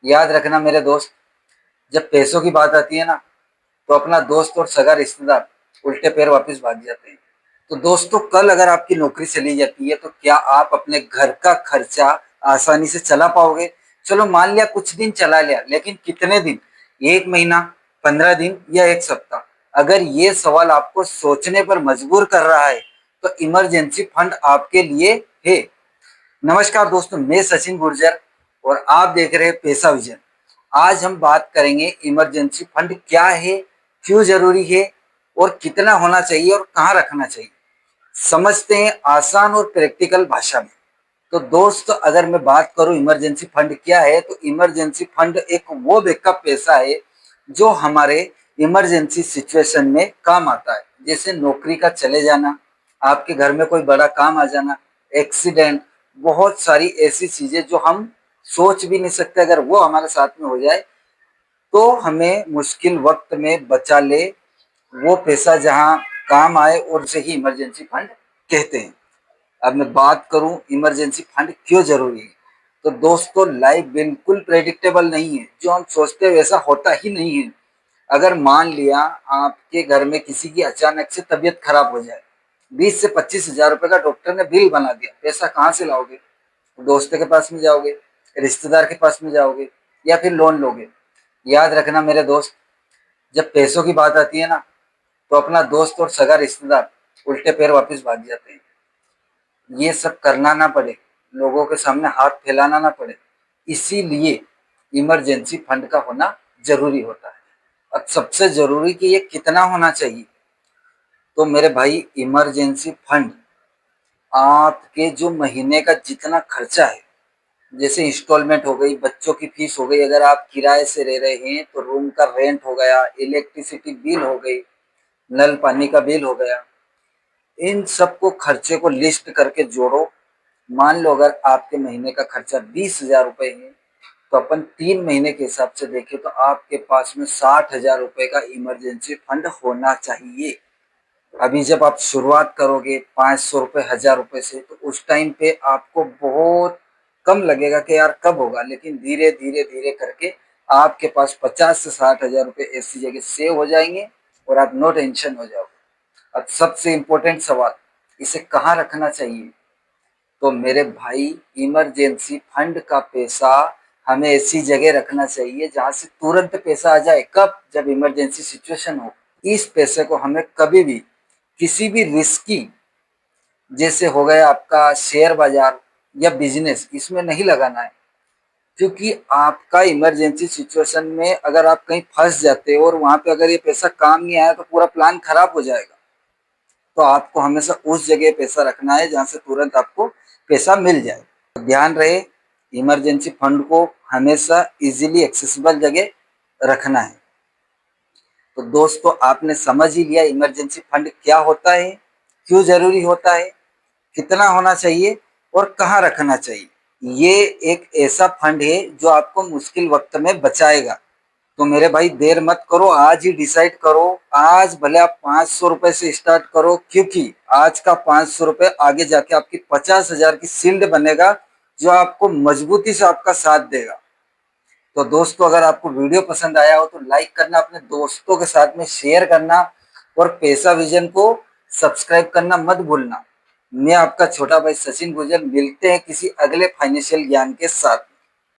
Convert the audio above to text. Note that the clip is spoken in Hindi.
याद रखना मेरे दोस्त, जब पैसों की बात आती है ना, तो अपना दोस्त और सगा रिश्तेदार उल्टे पैर वापस भाग जाते हैं। तो दोस्तों, कल अगर आपकी नौकरी चली जाती है तो क्या आप अपने घर का खर्चा आसानी से चला पाओगे? चलो मान लिया कुछ दिन चला लिया, लेकिन कितने दिन? 1 महीना, 15 दिन या 1 सप्ताह? अगर ये सवाल आपको सोचने पर मजबूर कर रहा है तो इमरजेंसी फंड आपके लिए है। नमस्कार दोस्तों, मैं सचिन गुर्जर और आप देख रहे हैं पैसा विजन। आज हम बात करेंगे इमरजेंसी फंड क्या है, क्यों जरूरी है और कितना होना चाहिए और कहाँ रखना चाहिए। समझते हैं आसान और प्रैक्टिकल भाषा में। तो दोस्त, अगर मैं बात करूं इमरजेंसी फंड क्या है, तो इमरजेंसी फंड एक वो बैकअप पैसा है जो हमारे इमरजेंसी सिचुएशन में काम आता है। जैसे नौकरी का चले जाना, आपके घर में कोई बड़ा काम आ जाना, एक्सीडेंट, बहुत सारी ऐसी चीजें जो हम सोच भी नहीं सकते, अगर वो हमारे साथ में हो जाए तो हमें मुश्किल वक्त में बचा ले। वो पैसा जहां काम आए और उसे ही इमरजेंसी फंड कहते हैं। अब मैं बात करूं इमरजेंसी फंड क्यों जरूरी है, तो दोस्तों लाइफ बिल्कुल प्रेडिक्टेबल नहीं है। जो हम सोचते हैं वैसा होता ही नहीं है। अगर मान लिया आपके घर में किसी की अचानक से तबीयत खराब हो जाए, 20 से 25 हजार रुपए का डॉक्टर ने बिल बना दिया, पैसा कहाँ से लाओगे? दोस्त के पास में जाओगे, रिश्तेदार के पास में जाओगे, या फिर लोन लोगे? याद रखना मेरे दोस्त, जब पैसों की बात आती है ना, तो अपना दोस्त और सगा रिश्तेदार उल्टे पैर वापस भाग जाते हैं। ये सब करना ना पड़े, लोगों के सामने हाथ फैलाना ना पड़े, इसीलिए इमरजेंसी फंड का होना जरूरी होता है। अब सबसे जरूरी कि ये कितना होना चाहिए, तो मेरे भाई इमरजेंसी फंड आपके जो महीने का जितना खर्चा है, जैसे इंस्टॉलमेंट हो गई, बच्चों की फीस हो गई, अगर आप किराए से रह रहे हैं तो रूम का रेंट हो गया, इलेक्ट्रिसिटी बिल हो गई, नल पानी का बिल हो गया, इन सबको खर्चे को लिस्ट करके जोड़ो। मान लो अगर आपके महीने का खर्चा 20 हजार रुपए है, तो अपन 3 महीने के हिसाब से देखें तो आपके पास में 60 हजार रुपए का इमरजेंसी फंड होना चाहिए। अभी जब आप शुरुआत करोगे 500 रुपए, 1000 रुपए से, तो उस टाइम पे आपको बहुत कम लगेगा कि यार कब होगा, लेकिन धीरे धीरे धीरे करके आपके पास 50 से 60 हजार रुपए ऐसी जगह सेव हो जाएंगे और आप नो टेंशन हो जाओगे। अब सबसे इम्पोर्टेंट सवाल, इसे कहाँ रखना चाहिए? तो मेरे भाई, इमरजेंसी फंड का पैसा हमें ऐसी जगह रखना चाहिए जहां से तुरंत पैसा आ जाए। कब? जब इमरजेंसी सिचुएशन हो। इस पैसे को हमें कभी भी किसी भी रिस्की, जैसे हो गया आपका शेयर बाजार या बिजनेस, इसमें नहीं लगाना है। क्योंकि आपका इमरजेंसी सिचुएशन में अगर आप कहीं फंस जाते हो और वहां पे अगर ये पैसा काम नहीं आया तो पूरा प्लान खराब हो जाएगा। तो आपको हमेशा उस जगह पैसा रखना है जहां से तुरंत आपको पैसा मिल जाए। तो ध्यान रहे, इमरजेंसी फंड को हमेशा इजीली एक्सेसिबल जगह रखना है। तो दोस्तों, आपने समझ ही लिया इमरजेंसी फंड क्या होता है, क्यों जरूरी होता है, कितना होना चाहिए और कहाँ रखना चाहिए। ये एक ऐसा फंड है जो आपको मुश्किल वक्त में बचाएगा। तो मेरे भाई देर मत करो, आज ही डिसाइड करो। आज भले आप 500 रुपए से स्टार्ट करो, क्योंकि आज का 500 रुपए आगे जाके आपकी 50 हजार की शील्ड बनेगा, जो आपको मजबूती से आपका साथ देगा। तो दोस्तों, अगर आपको वीडियो पसंद आया हो तो लाइक करना, अपने दोस्तों के साथ में शेयर करना और पैसा विजन को सब्सक्राइब करना मत भूलना। मैं आपका छोटा भाई सचिन गुर्जर, मिलते हैं किसी अगले फाइनेंशियल ज्ञान के साथ।